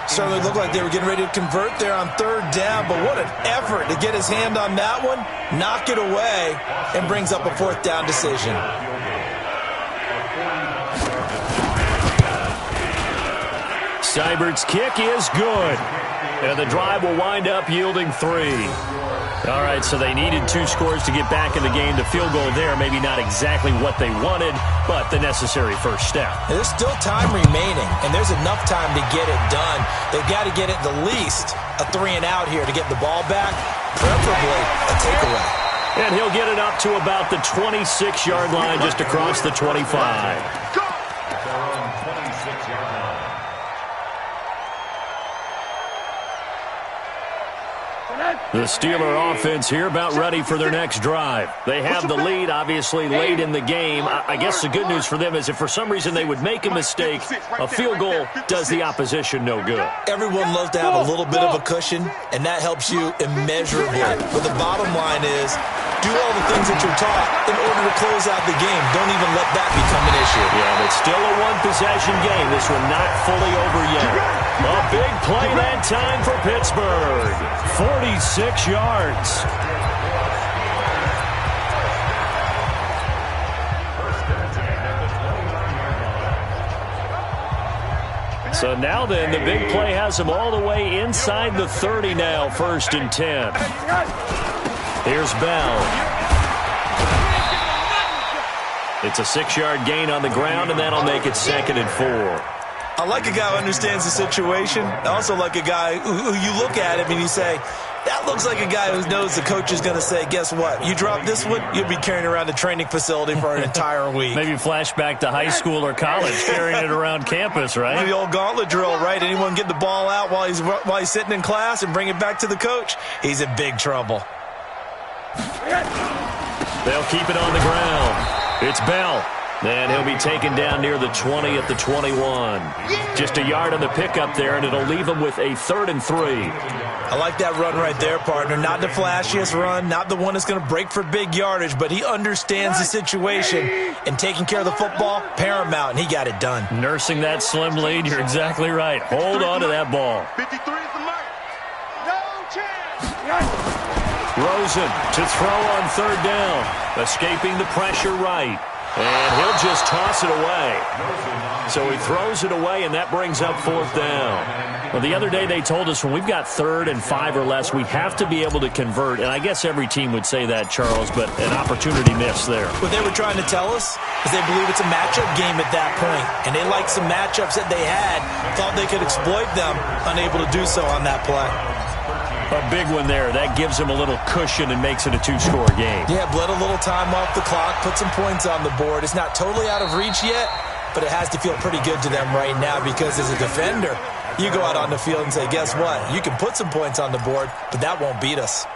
Certainly looked like they were getting ready to convert there on 3rd down, but what an effort to get his hand on that one, knock it away, and brings up a 4th down decision. Seibert's kick is good. And the drive will wind up yielding 3. All right, so they needed 2 scores to get back in the game. The field goal there, maybe not exactly what they wanted, but the necessary first step. There's still time remaining, and there's enough time to get it done. They've got to get it the least a 3 and out here to get the ball back, preferably a takeaway. And he'll get it up to about the 26-yard line, just across the 25. The Steeler offense here about ready for their next drive. They have the lead, obviously, late in the game. I guess the good news for them is if for some reason they would make a mistake, a field goal does the opposition no good. Everyone loves to have a little bit of a cushion, and that helps you immeasurably. But the bottom line is, do all the things that you're taught in order to close out the game. Don't even let that become an issue. Yeah, but still a one-possession game. This one not fully over yet. A big play that time for Pittsburgh. 46 yards. So now then, the big play has them all the way inside the 30 now, 1st and 10. Here's Bell. It's a 6-yard gain on the ground, and that'll make it 2nd and 4. I like a guy who understands the situation. I also like a guy who you look at him and you say, that looks like a guy who knows the coach is going to say, guess what? You drop this one, you'll be carrying around the training facility for an entire week. Maybe flashback to high school or college, carrying it around campus, right? The old gauntlet drill, right? Anyone get the ball out while he's sitting in class and bring it back to the coach, he's in big trouble. They'll keep it on the ground. It's Bell. And he'll be taken down near the 20 at the 21. Just a yard on the pickup there, and it'll leave him with a 3rd and 3. I like that run right there, partner. Not the flashiest run, not the one that's going to break for big yardage, but he understands the situation, and taking care of the football, paramount, and he got it done. Nursing that slim lead, you're exactly right. Hold on to that ball. 53 is the mark. No chance. Rosen to throw on 3rd down. Escaping the pressure right. And he'll just toss it away. So he throws it away, and that brings up 4th down. Well, the other day they told us when we've got 3rd and 5 or less, we have to be able to convert. And I guess every team would say that, Charles, but an opportunity missed there. What they were trying to tell us is they believe it's a matchup game at that point. And they liked some matchups that they had, thought they could exploit them, unable to do so on that play. A big one there. That gives him a little cushion and makes it a 2-score game. Yeah, bled a little time off the clock, put some points on the board. It's not totally out of reach yet, but it has to feel pretty good to them right now because as a defender, you go out on the field and say, guess what? You can put some points on the board, but that won't beat us.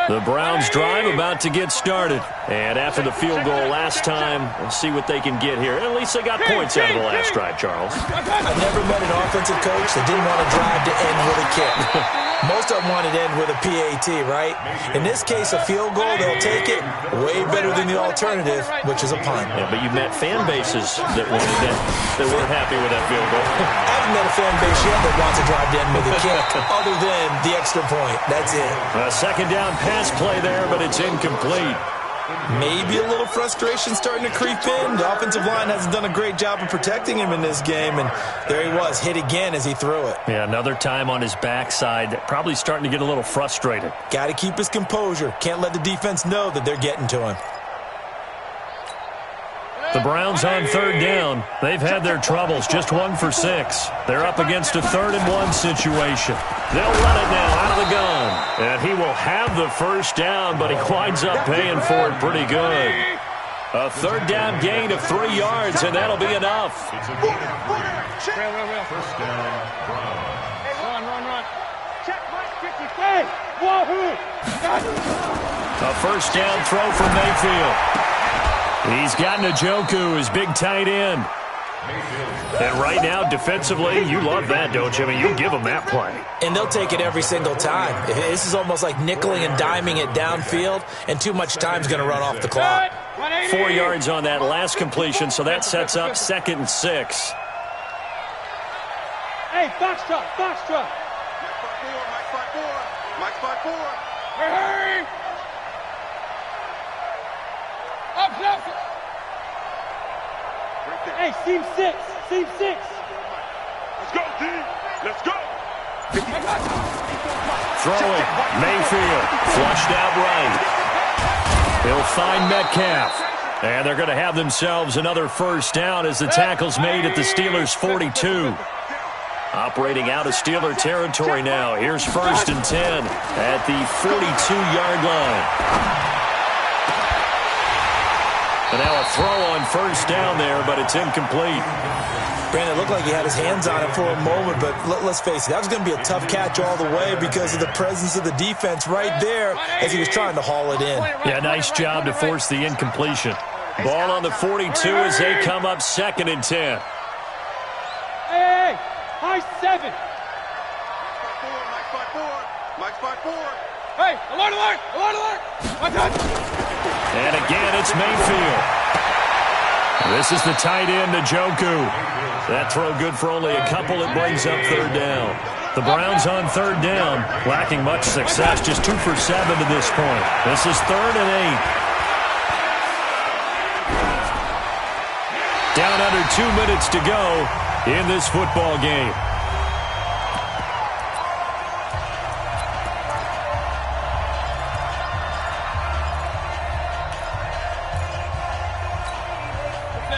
The Browns drive about to get started. And after the field goal last time, we'll see what they can get here. At least they got points out of the last drive, Charles. I never met an offensive coach that didn't want to drive to end with a kick. Most of them want it in with a PAT, right? In this case, a field goal, they'll take it way better than the alternative, which is a punt. Yeah, but you met fan bases that weren't happy with that field goal. I haven't met a fan base yet that wants to drive in with a kick other than the extra point. That's it. A second down pass play there, but it's incomplete. Maybe a little frustration starting to creep in. The offensive line hasn't done a great job of protecting him in this game, and there he was, hit again as he threw it. Yeah, another time on his backside, probably starting to get a little frustrated. Got to keep his composure. Can't let the defense know that they're getting to him. The Browns on third down. They've had their troubles, just 1 for 6. They're up against a 3rd-and-1 situation. They'll run it now out of the gun. And he will have the first down, but he winds up paying for it pretty good. A 3rd down gain of 3 yards, and that'll be enough. First down, Browns. Run. Check Mike 50. Hey, wahoo! A first down throw from Mayfield. He's got Njoku, his big tight end. And right now, defensively, you love that, don't you? I mean, you give them that play. And they'll take it every single time. This is almost like nickeling and diming it downfield, and too much time's going to run off the clock. 4 yards on that last completion, so that sets up 2nd and 6. Hey, box truck. Mike 5-4. Hurry! Up. Hey, seam 6. Let's go, D. Let's go. Throwing, Mayfield, flushed out right. He'll find Metcalf. And they're going to have themselves another first down as the tackle's made at the Steelers' 42. Operating out of Steeler territory now. Here's 1st and 10 at the 42-yard line. And now a throw on first down there, but it's incomplete. Brandon, it looked like he had his hands on it for a moment, but let's face it, that was going to be a tough catch all the way because of the presence of the defense right there as he was trying to haul it in. Yeah, nice job to force the incompletion. Ball on the 42 as they come up 2nd and 10. Hey, high 7. Mike 5-4. Hey, alert. Watch out. And again, it's Mayfield. This is the tight end, Njoku. That throw good for only a couple. It brings up 3rd down. The Browns on 3rd down, lacking much success, just 2 for 7 to this point. This is 3rd and 8. Down under 2 minutes to go in this football game.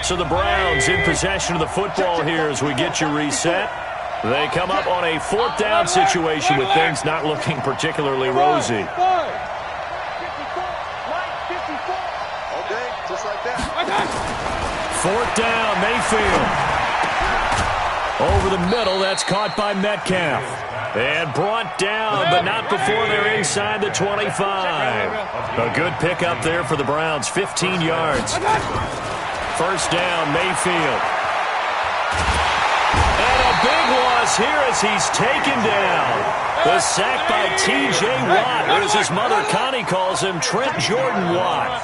So the Browns in possession of the football here as we get you reset. They come up on a 4th down situation with things not looking particularly rosy. 54. Okay, just like that. 4th down, Mayfield. Over the middle, that's caught by Metcalf. And brought down, but not before they're inside the 25. A good pickup there for the Browns, 15 yards. First down, Mayfield. And a big loss here as he's taken down. The sack by T.J. Watt, or as his mother Connie calls him, Trent Jordan Watt.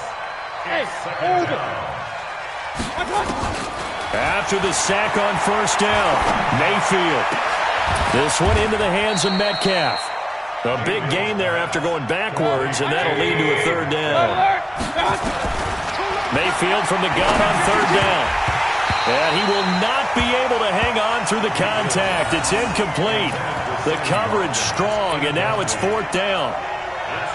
After the sack on first down, Mayfield. This one into the hands of Metcalf. A big gain there after going backwards, and that'll lead to a 3rd down. Mayfield from the gun on 3rd down. And he will not be able to hang on through the contact. It's incomplete. The coverage strong, and now it's 4th down.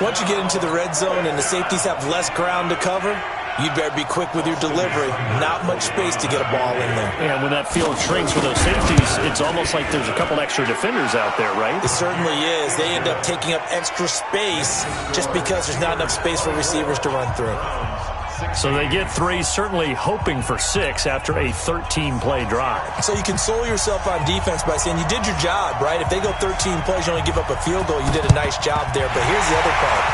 Once you get into the red zone and the safeties have less ground to cover, you'd better be quick with your delivery. Not much space to get a ball in there. And when that field shrinks with those safeties, it's almost like there's a couple extra defenders out there, right? It certainly is. They end up taking up extra space just because there's not enough space for receivers to run through. So they get 3, certainly hoping for 6 after a 13-play drive. So you console yourself on defense by saying you did your job, right? If they go 13 plays, you only give up a field goal, you did a nice job there. But here's the other part.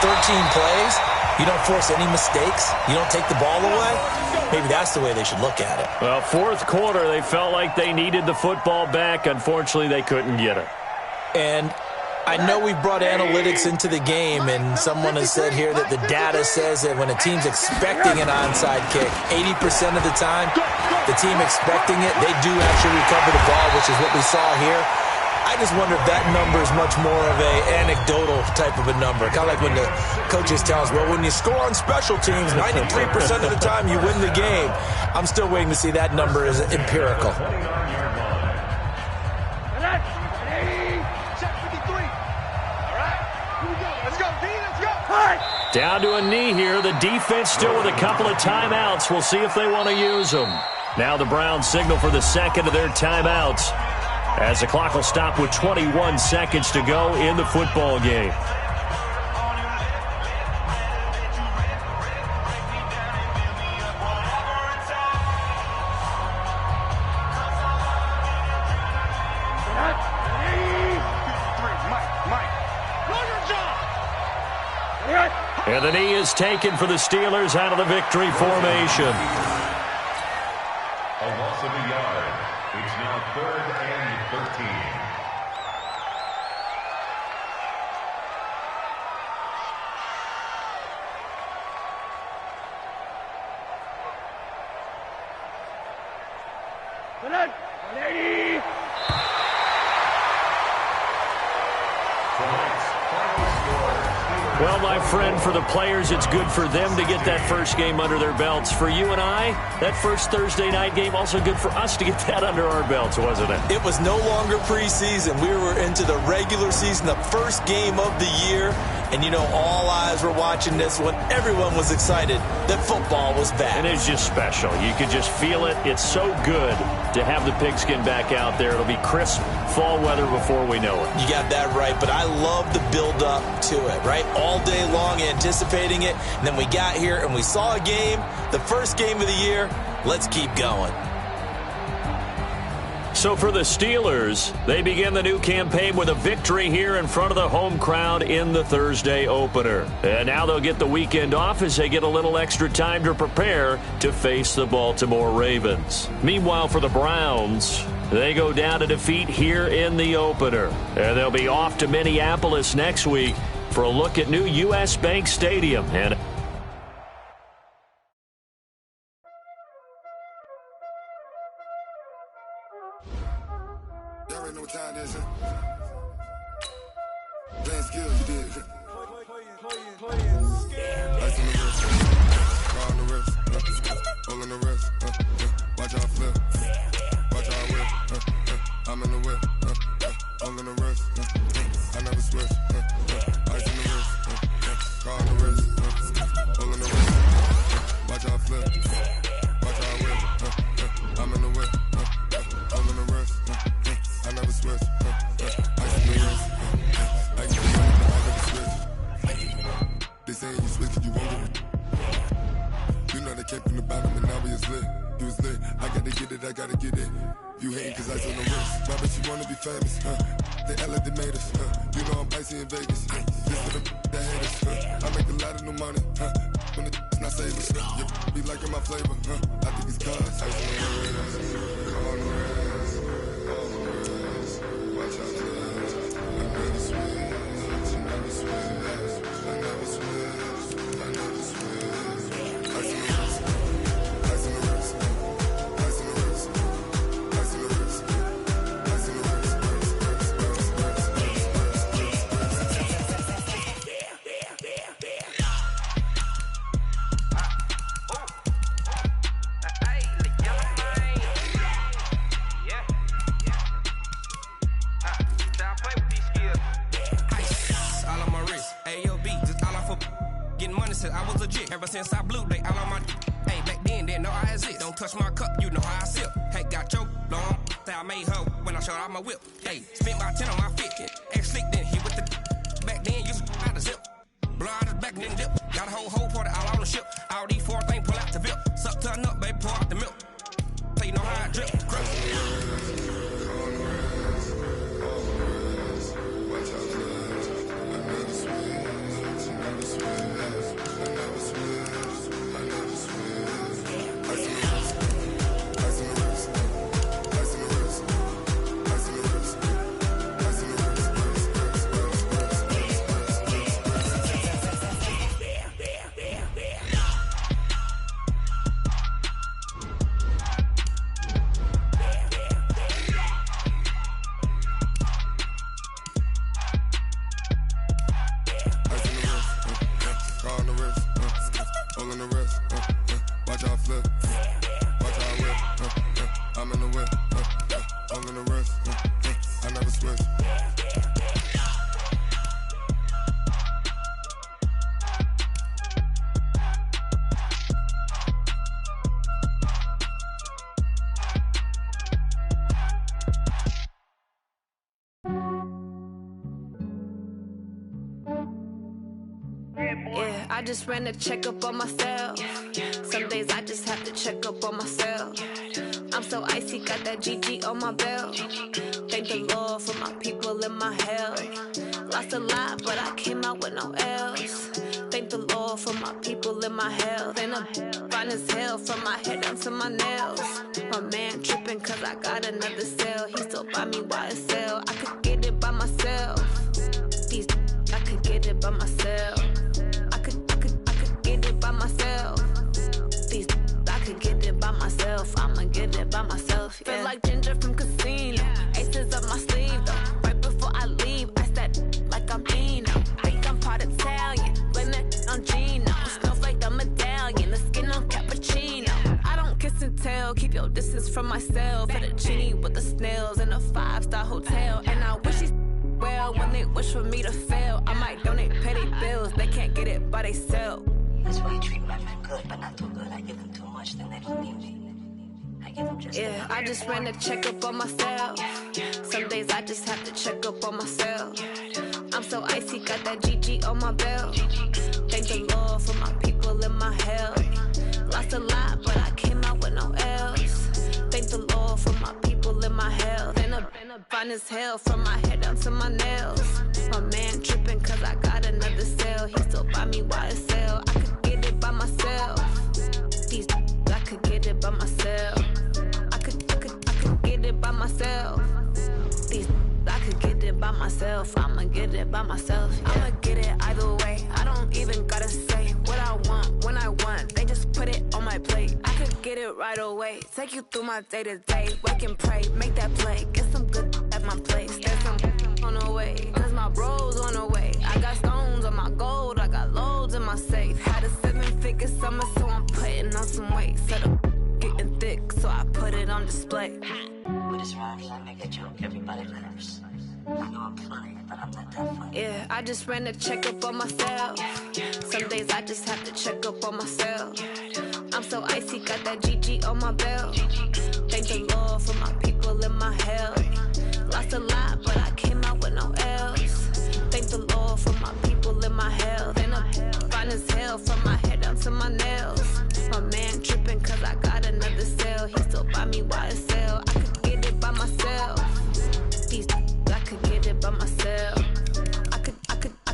13 plays, you don't force any mistakes, you don't take the ball away. Maybe that's the way they should look at it. Well, 4th quarter, they felt like they needed the football back. Unfortunately, they couldn't get it. And I know we've brought analytics into the game, and someone has said here that the data says that when a team's expecting an onside kick, 80% of the time, the team expecting it, they do actually recover the ball, which is what we saw here. I just wonder if that number is much more of an anecdotal type of a number. Kind of like when the coaches tell us, well, when you score on special teams, 93% of the time you win the game. I'm still waiting to see that number is empirical. Down to a knee here. The defense still with a couple of timeouts. We'll see if they want to use them. Now the Browns signal for the second of their timeouts, as the clock will stop with 21 seconds to go in the football game. And the knee is taken for the Steelers out of the victory formation. A loss of a yard. It's now 3rd and 13. Well, my friend, for the players, it's good for them to get that first game under their belts. For you and I, that first Thursday night game, also good for us to get that under our belts, wasn't it? It was no longer preseason. We were into the regular season, the first game of the year. And, you know, all eyes were watching this one. Everyone was excited that football was back. And it's just special. You could just feel it. It's so good to have the pigskin back out there. It'll be crisp fall weather before we know it. You got that right, but I love the build-up to it, right? All day long anticipating it, and then we got here and we saw a game, the first game of the year. Let's keep going. So for the Steelers, they begin the new campaign with a victory here in front of the home crowd in the Thursday opener. And now they'll get the weekend off as they get a little extra time to prepare to face the Baltimore Ravens. Meanwhile, for the Browns, they go down to defeat here in the opener. And they'll be off to Minneapolis next week for a look at new U.S. Bank Stadium. And Y'all already know what time it is, huh? Playing skills, you did. Ice on the wrist, car on the wrist, hole on the wrist, watch out flip, watch out whip, I'm in the whip, hole in the wrist, I never switch, ice on the wrist, car on the wrist, hole in the wrist, watch out flip, watch out whip, I'm in the whip, hole in the wrist, I never switch, ice on the wrist, I never switch. They saying you switch, you won't get it. You know they came from the bottom and now we is lit. You was lit, I gotta get it, I gotta get it. You hating cause ice on the wrist. Why bet you wanna be famous, They act like they made us, You know I'm icy in Vegas, This for the that hate us, I make a lot of new money, When it's not savers, You be liking my flavor, I think it's cause ice on the wrist, on the wrist, on the wrist. Watch out for this, I never switch, I never switch, I never switch, I never switch. Ice on the wrist, ice on the wrist, ice on the wrist, ice on the wrist, ice on the all on my wrist, AOB, just all off of getting money since I was legit. Ever since I blew, they all on my hey, back then, didn't know I exist. Don't touch my cup, you know how I sip. Hey, got your long, say I made her when I showed out my whip. Hey, spent my 10 on my fit, ex-slick, then he with the back then, used to out the zip. Blow out his back, then dip. Got a whole party all on the ship. All these 4 things pull out the VIP. Suck, turn up, baby, pour out the milk. So you know how I drip. flip. Watch how I whip. I'm in the whip. I'm in the wrist. I never switch. Yeah, I just ran a checkup on myself. Some days I just have to check up on myself. I'm so icy, got that GG on my belt. Thank the Lord for my people in my health. Lost a lot, but I came out with no L's. Thank the Lord for my people in my health. And I'm fine as hell from my head down to my nails. My man tripping cause I got another cell. He still buy me YSL. I could get it by myself. These I could get it by myself. I could get it by myself. These I could get it by myself. I'ma get it by myself. Yeah. Feel like Ginger from Casino. Aces up my sleeve though. Right before I leave, I said like I'm Eno. Think I'm part Italian. Blame that on Gino. Snowflake the medallion. The skin on cappuccino. I don't kiss and tell. Keep your distance from myself. Fettuccine with the snails in a 5-star hotel. And I wish he's well when they wish for me to fail. I might donate petty bills. They can't get it by themselves. That's why you treat my friend good, but not too good. I give them too much, then they don't need me. I give them just yeah, I just ran a checkup on myself. Some days I just have to check up on myself. I'm so icy, got that GG on my belt. Thank the Lord for my people in my health. Lost a lot, but I came out with no L's. Thank the Lord for my people in my health. And I'm fine as hell from my head down to my nails. My man tripping cause I got another cell. He still buy me YSL. I could get it by myself. These I could get it by myself. I could get it by myself. These I could get it by myself. I'ma get it by myself. Yeah. I'ma get it either way. I don't even gotta say what I want when I want. They just put it on my plate. I could get it right away. Take you through my day to day. Wake and pray, make that play. Get some good at my place. There's some on the way. Cause my bro's on the way. I got stones on my gold. I got loads in my safe. Had a 7-figure summer, so I'm putting on some weight. Set up getting thick, so I put it on display. With this rhymes, I make a joke, everybody laughs. I know I'm funny, but I'm not that funny. Yeah, I just ran a checkup on myself. Some days I just have to check up on myself. I'm so icy, got that GG on my belt. Thank the Lord for my people in my health. Lost a lot, but I came out with no L's. Thank the Lord for my people in my health. And I'm fine as hell from my head down to my nails. My man tripping cause I got another cell. He still buy me YSL. I could get it by myself. These I could get it by myself. I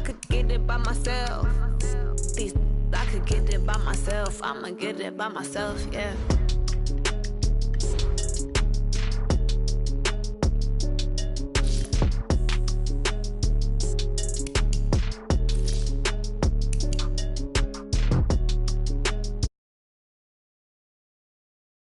could get it by myself. These I could get it by myself. I'ma get it by myself, yeah.